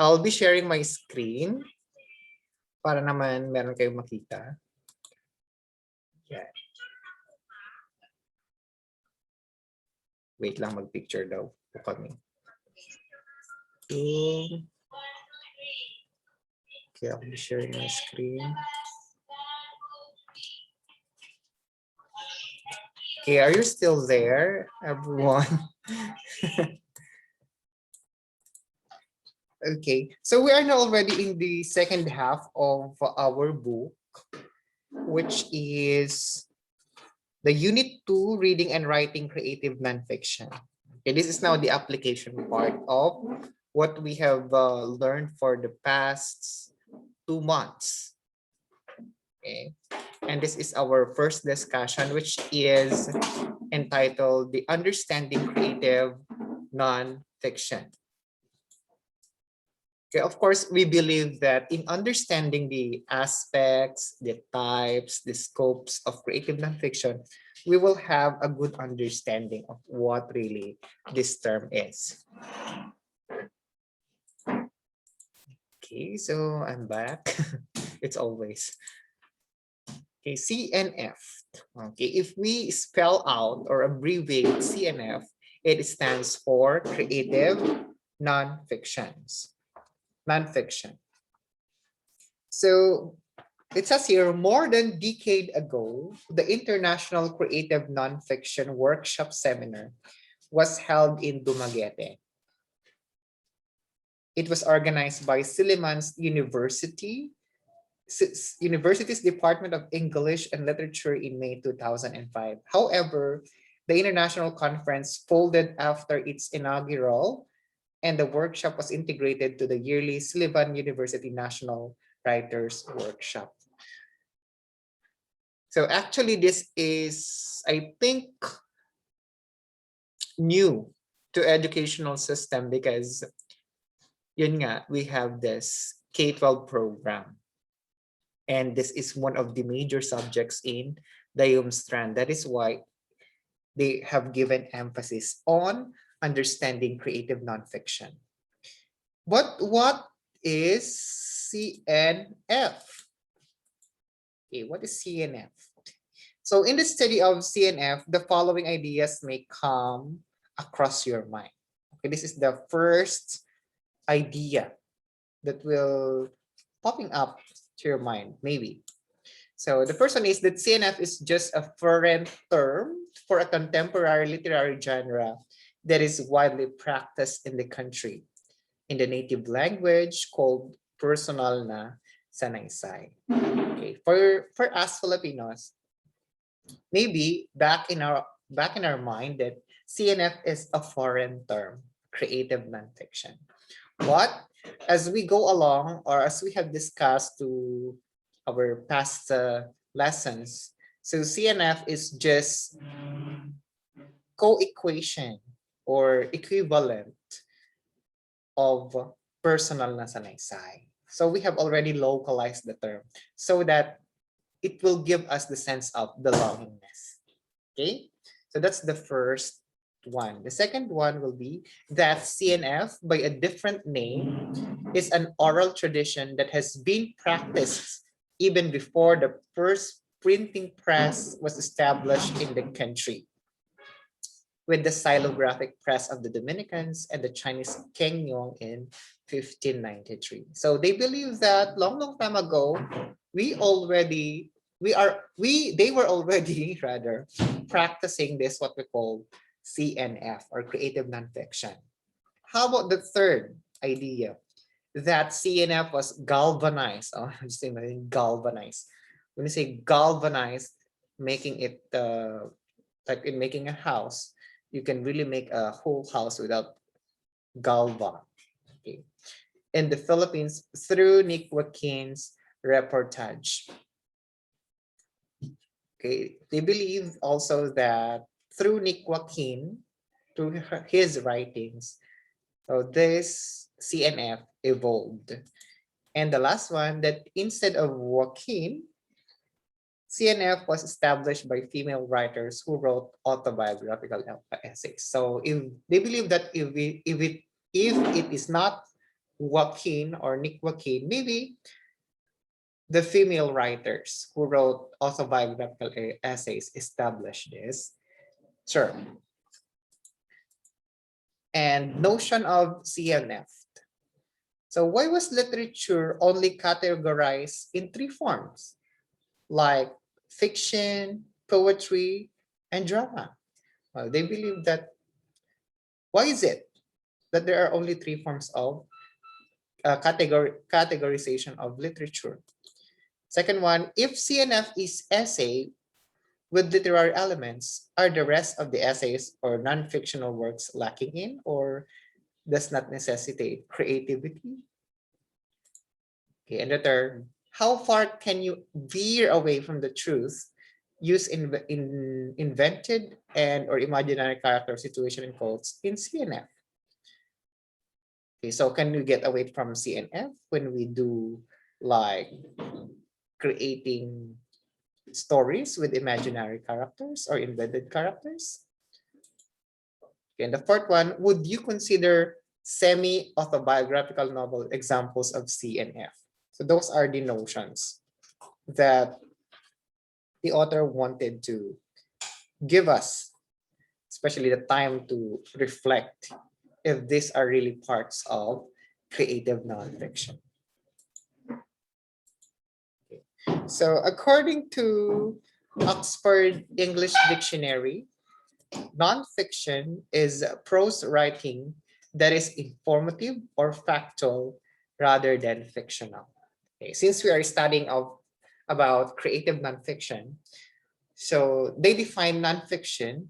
I'll be sharing my screen para naman meron kayong makita. Yeah. Wait lang, mag-picture daw po kami. Okay, I'll be sharing my screen. Okay, are you still there, everyone? Okay, so we are now already in the second half of our book, which is the Unit 2, Reading and Writing Creative Nonfiction. Okay, this is now the application part of what we have learned for the past 2 months. Okay, and this is our first discussion, which is entitled The Understanding Creative Nonfiction. Okay, of course, we believe that in understanding the aspects, the types, the scopes of creative nonfiction, we will have a good understanding of what really this term is. Okay, so I'm back. It's always. Okay, CNF. Okay, if we spell out or abbreviate CNF, it stands for Creative Nonfictions. Nonfiction. So it says here, more than a decade ago, the International Creative Nonfiction Workshop Seminar was held in Dumaguete. It was organized by Silliman's University's Department of English and Literature in May 2005. However, the international conference folded after its inaugural, and the workshop was integrated to the yearly Sullivan University National Writers Workshop. So actually, this is, I think, new to educational system because yun nga, we have this K-12 program. And this is one of the major subjects in the strand. That is why they have given emphasis on understanding creative nonfiction. But what is CNF? Okay, what is CNF? So in the study of CNF, the following ideas may come across your mind. Okay, this is the first idea that will popping up to your mind, maybe. So the first one is that CNF is just a foreign term for a contemporary literary genre that is widely practiced in the country in the native language called personal na sanaysay. Okay, for us Filipinos, maybe back in our mind that CNF is a foreign term, creative nonfiction. But as we go along, or as we have discussed to our past lessons, so CNF is just co-equation or equivalent of personal na sanaysay. So we have already localized the term so that it will give us the sense of belongingness. Okay, so that's the first one. The second one will be that CNF, by a different name, is an oral tradition that has been practiced even before the first printing press was established in the country, with the xylographic press of the Dominicans and the Chinese Kengyong in 1593. So they believe that long time ago, they were already rather practicing this, what we call CNF or creative nonfiction. How about the third idea? That CNF was galvanized. Oh, I'm just saying galvanized. When you say galvanized, making it like in making a house, you can really make a whole house without galva. Okay. In the Philippines, through Nick Joaquin's reportage. Okay, they believe also that through Nick Joaquin, through his writings, so this CNF evolved. And the last one, that instead of Joaquin, CNF was established by female writers who wrote autobiographical essays. So if they believe that if it is not Joaquin or Nick Joaquin, maybe the female writers who wrote autobiographical essays established this term. And notion of CNF. So why was literature only categorized in three forms, like fiction, poetry, and drama? Well, they believe that, why is it that there are only three forms of categorization of literature? Second one, if CNF is essay with literary elements, are the rest of the essays or non-fictional works lacking in, or does not necessitate creativity? Okay, and the third, how far can you veer away from the truth, use in invented and or imaginary character situation in quotes in CNF? Okay, so can we get away from CNF when we do like creating stories with imaginary characters or invented characters? Okay, and the fourth one, would you consider semi-autobiographical novel examples of CNF? So those are the notions that the author wanted to give us, especially the time to reflect if these are really parts of creative nonfiction. Okay. So according to Oxford English Dictionary, nonfiction is prose writing that is informative or factual rather than fictional. Okay. Since we are studying about creative nonfiction, so they define nonfiction,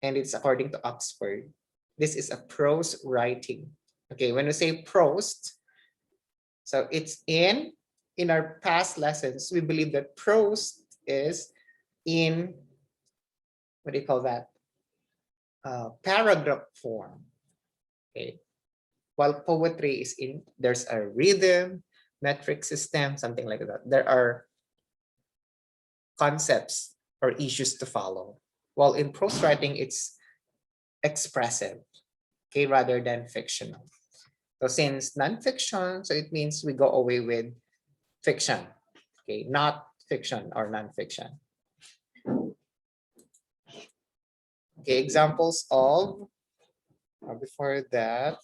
and it's according to Oxford. This is a prose writing. Okay, when we say prose, so it's in our past lessons, we believe that prose is in, what do you call that? Paragraph form. Okay, while poetry is in, there's a rhythm, metric system, something like that. There are concepts or issues to follow. While in prose writing, it's expressive, okay, rather than fictional. So since nonfiction, so it means we go away with fiction, okay, not fiction or nonfiction. Okay, examples of, before that,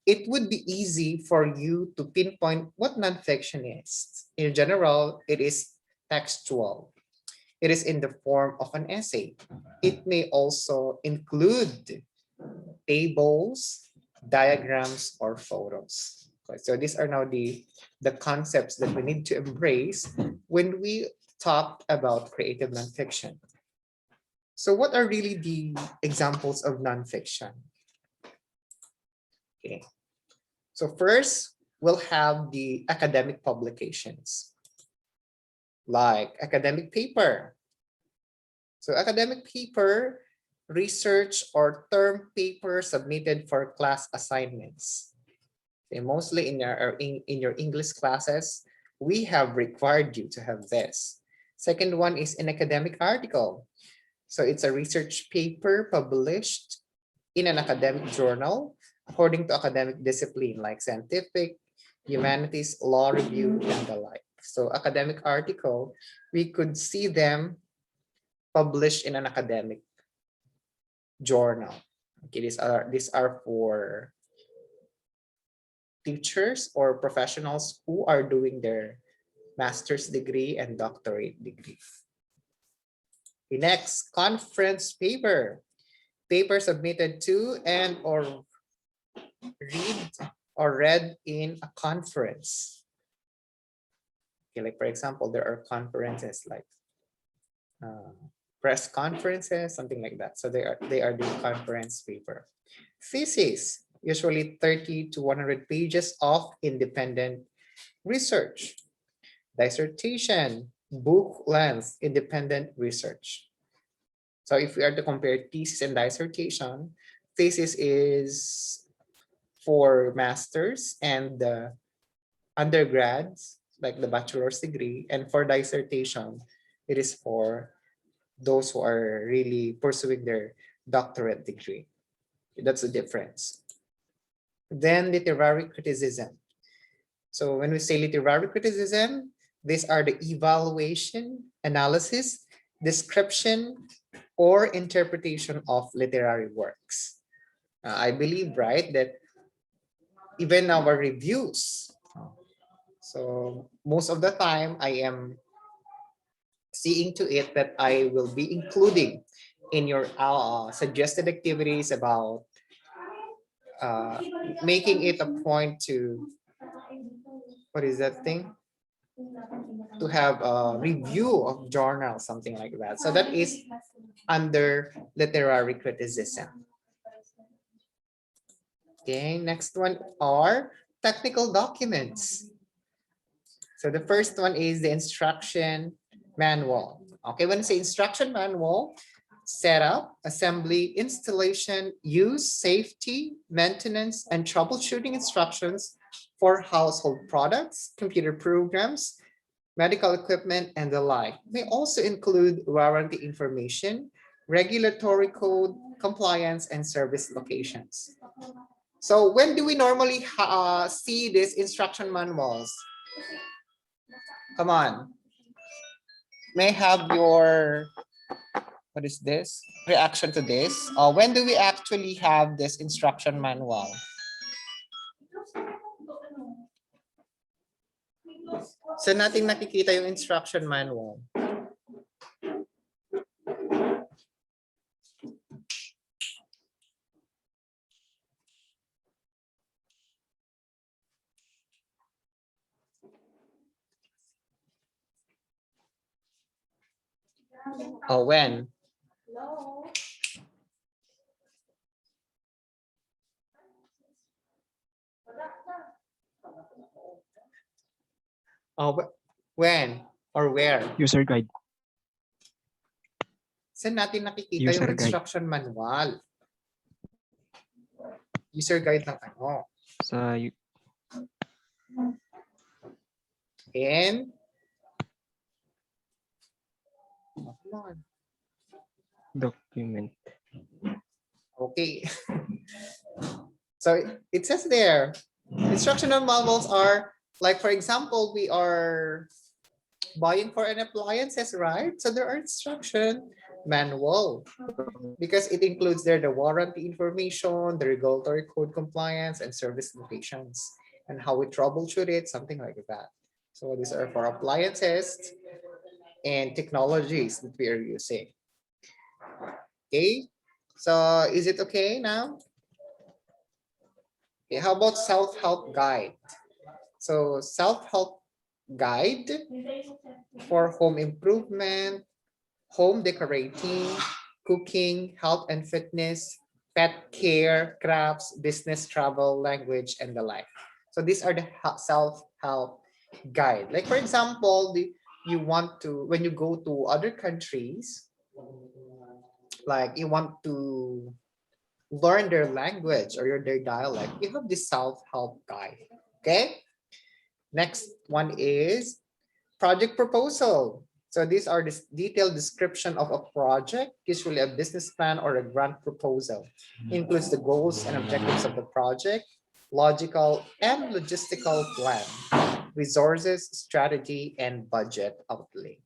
it would be easy for you to pinpoint what nonfiction is. In general, it is textual. It is in the form of an essay. It may also include tables, diagrams, or photos. Okay, so these are now the concepts that we need to embrace when we talk about creative nonfiction. So what are really the examples of nonfiction? Okay. So first, we'll have the academic publications, like academic paper. So academic paper, research or term paper submitted for class assignments. Okay, mostly in your English classes, we have required you to have this. Second one is an academic article. So it's a research paper published in an academic journal according to academic discipline like scientific, humanities, law review, and the like. So academic article, we could see them published in an academic journal. Okay, these are for teachers or professionals who are doing their master's degree and doctorate degree. The next, conference paper. Paper submitted to and or read in a conference. Okay, like for example, there are conferences like press conferences, something like that. So they are the conference paper. Thesis, usually 30 to 100 pages of independent research. Dissertation, book length, independent research. So if we are to compare thesis and dissertation, thesis is for masters and undergrads, like the bachelor's degree, and for dissertation, it is for those who are really pursuing their doctorate degree. That's the difference. Then literary criticism. So when we say literary criticism, these are the evaluation, analysis, description, or interpretation of literary works. I believe, right, that even our reviews. So most of the time, I am seeing to it that I will be including in your suggested activities about uh, making it a point to, what is that thing? To have a review of journals, something like that. So that is under literary criticism. Okay, next one are technical documents. So the first one is the instruction manual. Okay, when I say instruction manual, setup, assembly, installation, use, safety, maintenance, and troubleshooting instructions for household products, computer programs, medical equipment, and the like. They also include warranty information, regulatory code, compliance, and service locations. So when do we normally see these instruction manuals? Come on. May I have your, what is this? Reaction to this. When do we actually have this instruction manual? So natin nakikita yung instruction manual. Oh, when? Oh, when or where? User guide. Saan natin nakikita User yung guide. instruction manual? User guide ng ano? Sa And document. okay. So it says there, instructional manuals are like, for example, we are buying for an appliances, right? So there are instruction manual because it includes there the warranty information, the regulatory code compliance, and service locations, and how we troubleshoot it, something like that. So these are for appliances and technologies that we are using. Okay, so is it okay now? Okay, how about self-help guide? So self-help guide for home improvement, home decorating, cooking, health and fitness, pet care, crafts, business, travel, language, and the like. So these are the self-help guide. Like for example, you want to, when you go to other countries, like you want to learn their language or their dialect, you have this self-help guide. Okay. Next one is project proposal. So these are the detailed description of a project, usually a business plan or a grant proposal. Includes the goals and objectives of the project, logical and logistical plan, resources, strategy, and budget outlay.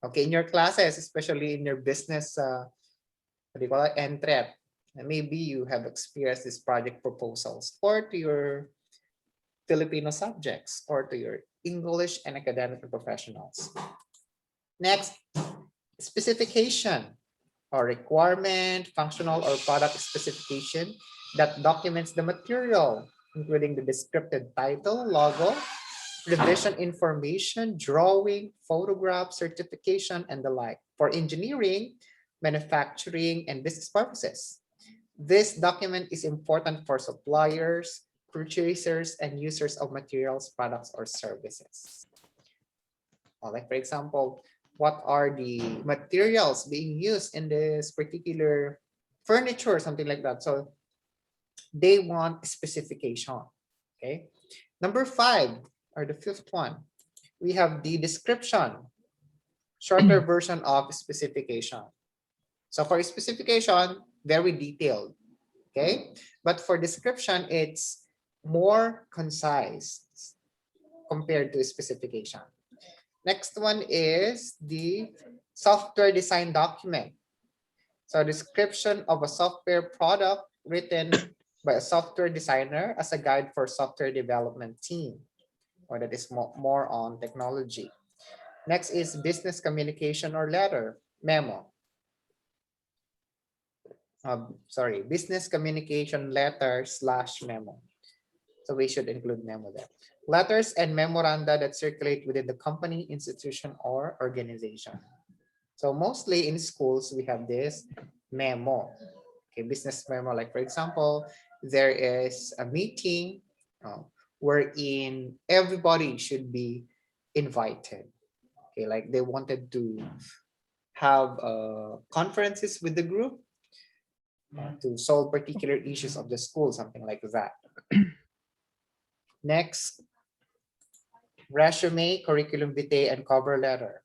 Okay, in your classes, especially in your business, what do you call it, entrep, maybe you have experienced these project proposals or to your Filipino subjects or to your English and academic professionals. Next, specification or requirement, functional or product specification that documents the material, including the descriptive title, logo, revision information, drawing, photograph, certification, and the like for engineering, manufacturing, and business purposes. This document is important for suppliers, purchasers, and users of materials, products, or services. Like for example, what are the materials being used in this particular furniture, something like that. So they want specification. Okay. Number 5, or the 5th one, we have the description, shorter version of specification. So for specification, very detailed. Okay, but for description, it's more concise compared to specification. Next one is the software design document. So description of a software product written by a software designer as a guide for software development team, or that is more on technology. Next is business communication or letter, memo. Sorry, business communication letter slash memo. So we should include memo there. Letters and memoranda that circulate within the company, institution, or organization. So mostly in schools, we have this memo. Okay, business memo. Like for example, there is a meeting wherein everybody should be invited. Okay, like they wanted to have conferences with the group to solve particular issues of the school, something like that. Next, resume, curriculum vitae, and cover letter.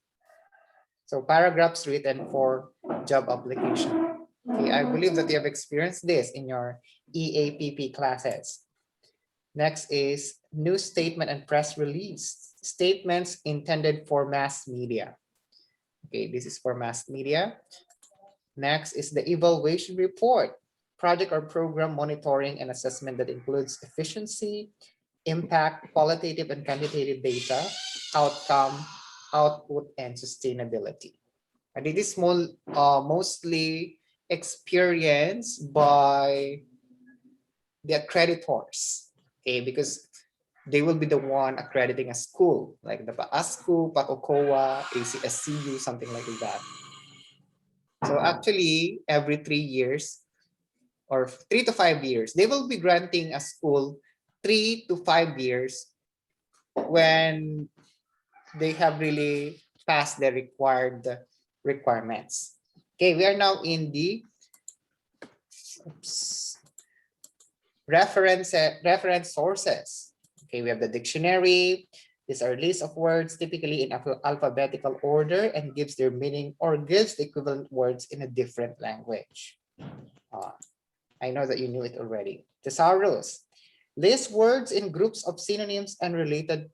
So paragraphs written for job application. Okay, I believe that you have experienced this in your EAPP classes. Next is news statement and press release. Statements intended for mass media. Okay, this is for mass media. Next is the evaluation report. Project or program monitoring and assessment that includes efficiency, impact, qualitative and quantitative data, outcome, output, and sustainability. And it is mostly experienced by the accreditors, okay, because they will be the one accrediting a school, like the ASCU, PACOCOA, ACSCU, something like that. So actually, every 3 years or 3 to 5 years, they will be granting a school 3 to 5 years when they have really passed the requirements. Okay, we are now in the reference sources. Okay, we have the dictionary. These are lists of words typically in alphabetical order and gives their meaning or gives the equivalent words in a different language. I know that you knew it already. Thesaurus lists words in groups of synonyms and related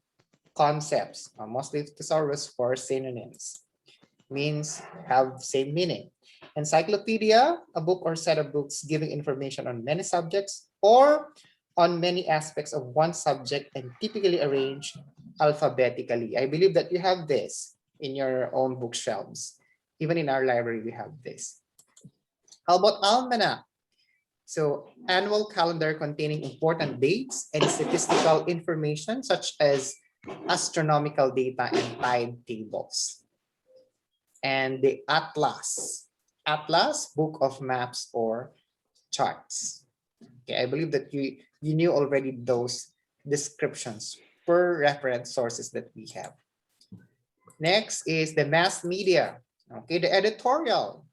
concepts. Mostly thesaurus for synonyms means have same meaning. Encyclopedia, a book or set of books giving information on many subjects or on many aspects of one subject and typically arranged alphabetically. I believe that you have this in your own bookshelves. Even in our library, we have this. How about almanac? So annual calendar containing important dates and statistical information such as astronomical data and tide tables. And the atlas, book of maps or charts. Okay, I believe that you knew already those descriptions per reference sources that we have. Next is the mass media. Okay, the editorial.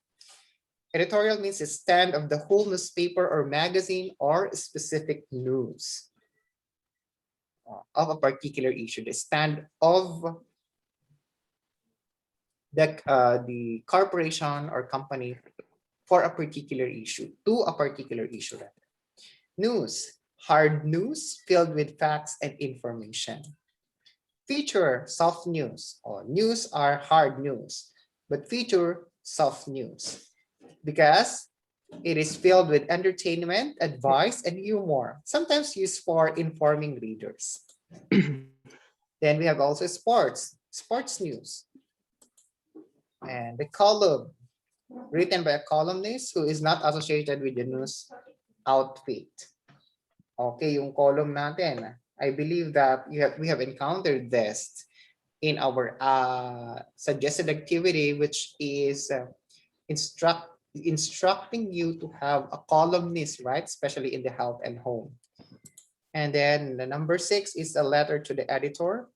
Editorial means a stand of the whole newspaper or magazine or specific news of a particular issue. The stand of the corporation or company for a particular issue, to a particular issue. News, hard news filled with facts and information. Feature, soft news. News are hard news, but feature, soft news. Because it is filled with entertainment, advice, and humor, sometimes used for informing readers. Then we have also sports news. And the column, written by a columnist who is not associated with the news outfit. Okay, yung column natin. I believe that we have encountered this in our suggested activity, which is instructing you to have a columnist, right? Especially in the health and home. And then the number 6 is a letter to the editor.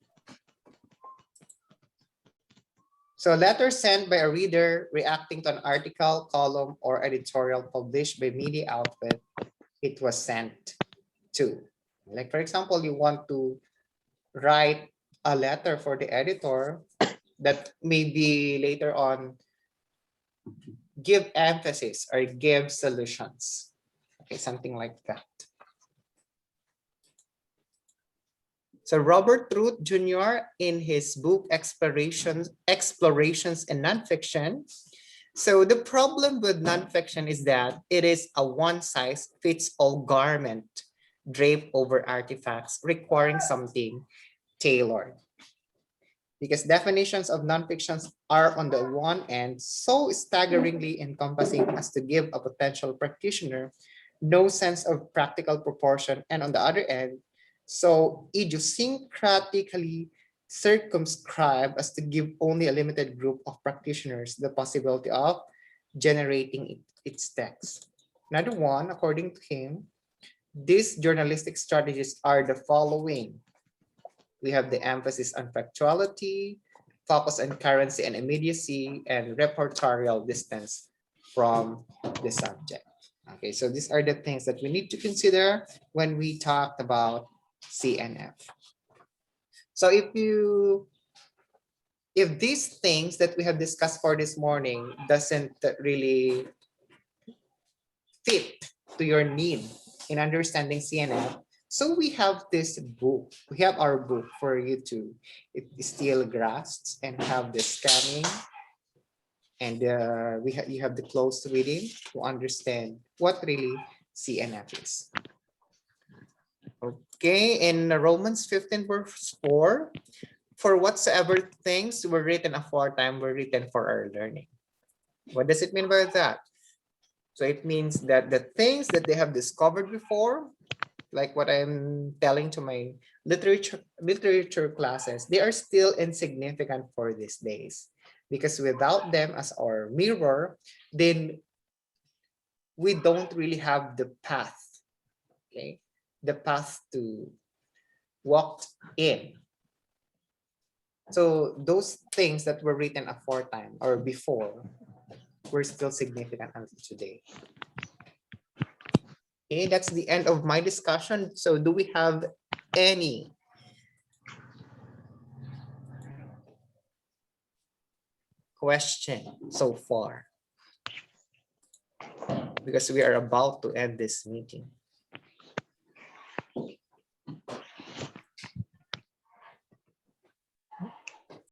So a letter sent by a reader reacting to an article, column, or editorial published by media outlet it was sent to. Like for example, you want to write a letter for the editor that maybe later on give emphasis or give solutions. Okay, something like that. So Robert Truth Jr. in his book Explorations in Nonfiction. So the problem with nonfiction is that it is a one-size-fits-all garment draped over artifacts requiring something tailored. Because definitions of nonfictions are on the one end so staggeringly encompassing as to give a potential practitioner no sense of practical proportion, and on the other end, so idiosyncratically circumscribed as to give only a limited group of practitioners the possibility of generating its text. Another one, according to him, these journalistic strategies are the following. We have the emphasis on factuality, focus on currency and immediacy, and reportorial distance from the subject. Okay, so these are the things that we need to consider when we talk about CNF. So if these things that we have discussed for this morning doesn't really fit to your need in understanding CNF, so we have this book. We have our book for you to still grasp and have the scanning, and you have the close reading to understand what really CNF is. Okay, in Romans 15 verse 4, for whatsoever things were written aforetime were written for our learning. What does it mean by that? So it means that the things that they have discovered before, like what I'm telling to my literature classes, they are still insignificant for these days. Because without them as our mirror, then we don't really have the path, okay? The path to walk in. So those things that were written aforetime or before were still significant until today. Okay, that's the end of my discussion. So do we have any question so far? Because we are about to end this meeting.